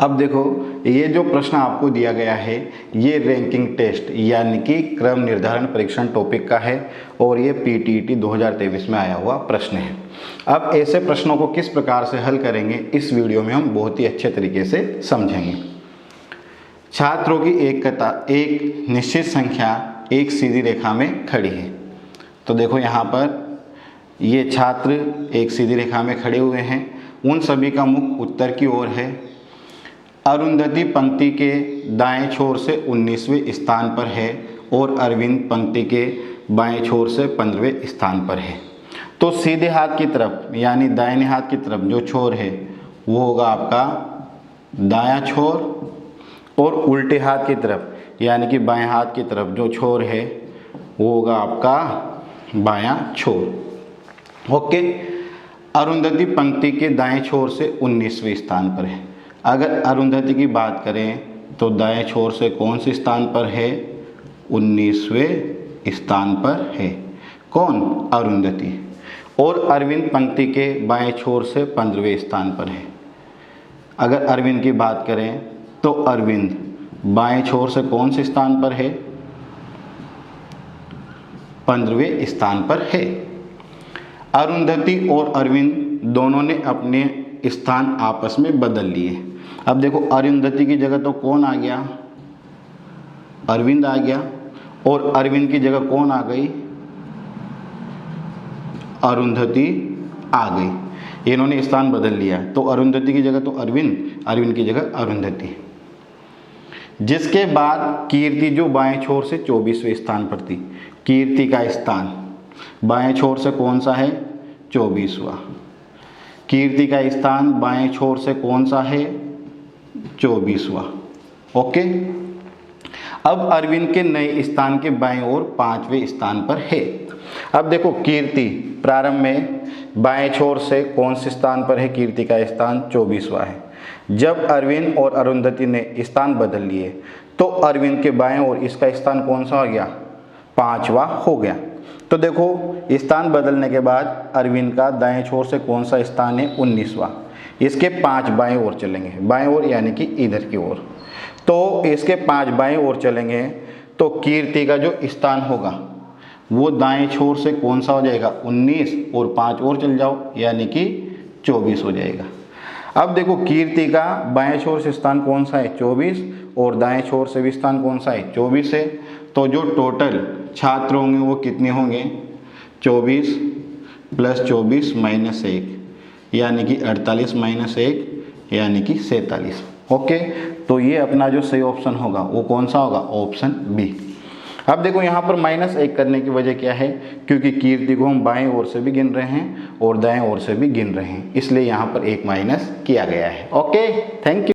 अब देखो, ये जो प्रश्न आपको दिया गया है ये रैंकिंग टेस्ट यानी कि क्रम निर्धारण परीक्षण टॉपिक का है और ये पीटीईटी 2023 में आया हुआ प्रश्न है। अब ऐसे प्रश्नों को किस प्रकार से हल करेंगे इस वीडियो में हम बहुत ही अच्छे तरीके से समझेंगे। छात्रों की एक निश्चित संख्या एक सीधी रेखा में खड़ी है। तो देखो यहाँ पर ये छात्र एक सीधी रेखा में खड़े हुए हैं, उन सभी का मुख उत्तर की ओर है। अरुंधति पंक्ति के दाएं छोर से 19वें स्थान पर है और अरविंद पंक्ति के बाएं छोर से 15वें स्थान पर है। तो सीधे हाथ की तरफ यानी दाहिने हाथ की तरफ जो छोर है वो होगा आपका दायां छोर और उल्टे हाथ की तरफ यानी कि बाएं हाथ की तरफ जो छोर है वो होगा आपका बायां छोर। ओके, अरुंधति पंक्ति के दाएं छोर से 19वें स्थान पर है। अगर अरुंधति की बात करें तो दाएं छोर से कौन से स्थान पर है? 19वें स्थान पर है। कौन? अरुंधति। और अरविंद पंक्ति के बाएं छोर से 15वें स्थान पर है। अगर अरविंद की बात करें तो अरविंद बाएं छोर से कौन से स्थान पर है? 15वें स्थान पर है। अरुंधति और अरविंद दोनों ने अपने स्थान आपस में बदल लिए। अब देखो, अरुंधति की जगह तो कौन आ गया? अरविंद आ गया। और अरविंद की जगह कौन आ गई? अरुंधति आ गई। इन्होंने स्थान बदल लिया। तो अरुंधति की जगह तो अरविंद, अरविंद की जगह अरुंधति। जिसके बाद कीर्ति जो बाएं छोर से 24वें स्थान पर थी, कीर्ति का स्थान बाएं छोर से कौन सा है? 24वां। कीर्ति का स्थान बाएं छोर से कौन सा है? 24वां। ओके, अब अरविंद के नए स्थान के बाएं ओर 5वें स्थान पर है। अब देखो, कीर्ति प्रारंभ में बाएं छोर से कौन से स्थान पर है? कीर्ति का स्थान 24वां है। जब अरविंद और अरुंधति ने स्थान बदल लिए तो अरविंद के बाएं ओर इसका स्थान कौन सा हो गया? 5वां हो गया। तो देखो, स्थान बदलने के बाद अरविंद का दाएं छोर से कौन सा स्थान है? 19वां। इसके 5 बाएं ओर चलेंगे, बाएं ओर यानी कि इधर की ओर। तो इसके 5 बाएं ओर चलेंगे तो कीर्ति का जो स्थान होगा वो दाएं छोर से कौन सा हो जाएगा? 19 और 5 और चल जाओ यानी कि 24 हो जाएगा। अब देखो, कीर्ति का बाएं छोर से स्थान कौन सा है? 24 और दाएं छोर से भी स्थान कौन सा है? 24 है। तो जो टोटल छात्र होंगे वो कितने होंगे? 24 प्लस 24 माइनस 1 यानी कि 48 माइनस 1 यानी कि 47। ओके, तो ये अपना जो सही ऑप्शन होगा वो कौन सा होगा? Option B. अब देखो, यहाँ पर -1 करने की वजह क्या है? क्योंकि कीर्ति को हम बाएं ओर से भी गिन रहे हैं और दाएं ओर से भी गिन रहे हैं, इसलिए यहाँ पर 1 माइनस किया गया है। Okay, thank you.